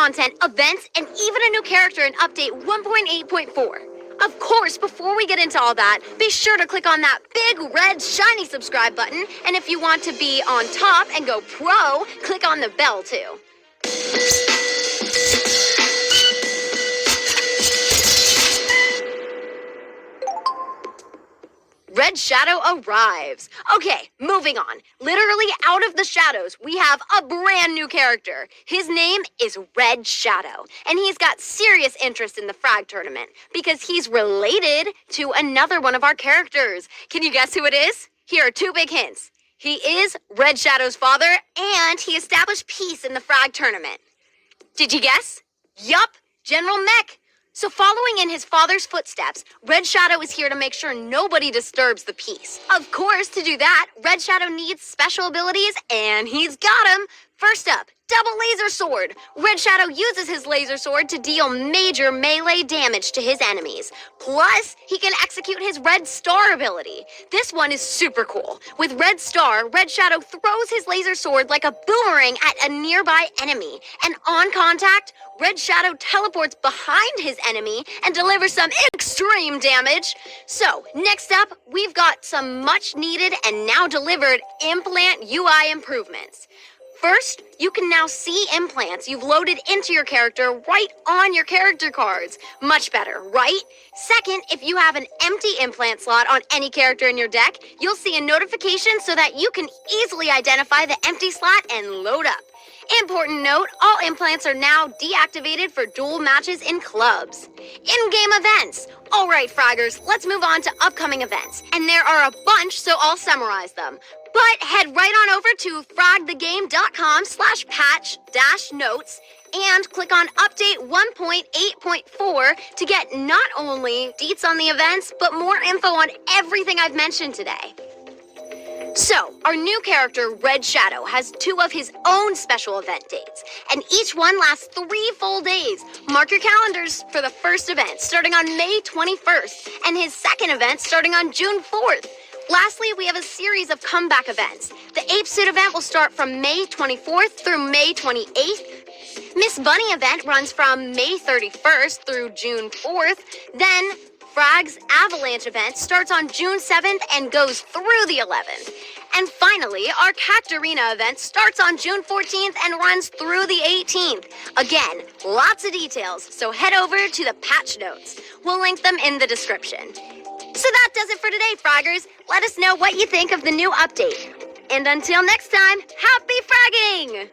content, events, and even a new character in Update 1.8.4. Of course, before we get into all that, be sure to click on that big red shiny subscribe button, and if you want to be on top and go pro, click on the bell too. Red Shadow arrives. Okay, moving on. Literally out of the shadows, we have a brand new character. His name is Red Shadow, and he's got serious interest in the Frag tournament because he's related to another one of our characters. Can you guess who it is? Here are two big hints. He is Red Shadow's father, and he established peace in the Frag tournament. Did you guess? Yup, General Mech. So following in his father's footsteps, Red Shadow is here to make sure nobody disturbs the peace. Of course, to do that, Red Shadow needs special abilities, and he's got them. First up, double laser sword. Red Shadow uses his laser sword to deal major melee damage to his enemies. Plus, he can execute his Red Star ability. This one is super cool. With Red Star, Red Shadow throws his laser sword like a boomerang at a nearby enemy. And on contact, Red Shadow teleports behind his enemy and delivers some extreme damage. So, next up, we've got some much needed and now delivered implant UI improvements. First, you can now see implants you've loaded into your character right on your character cards. Much better, right? Second, if you have an empty implant slot on any character in your deck, you'll see a notification so that you can easily identify the empty slot and load up. Important note, all implants are now deactivated for duel matches in clubs. In-game events. All right, Fraggers, let's move on to upcoming events. And there are a bunch, so I'll summarize them. But head right on over to fragthegame.com/patch-notes and click on Update 1.8.4 to get not only deets on the events, but more info on everything I've mentioned today. So, our new character, Red Shadow, has two of his own special event dates, and each one lasts 3 full days. Mark your calendars for the first event, starting on May 21st, and his second event starting on June 4th. Lastly, we have a series of comeback events. The Ape Suit event will start from May 24th through May 28th. Miss Bunny event runs from May 31st through June 4th. Then, Frag's Avalanche event starts on June 7th and goes through the 11th. And finally, our Cactarina event starts on June 14th and runs through the 18th. Again, lots of details, so head over to the patch notes. We'll link them in the description. So that does it for today, Fraggers. Let us know what you think of the new update. And until next time, happy fragging!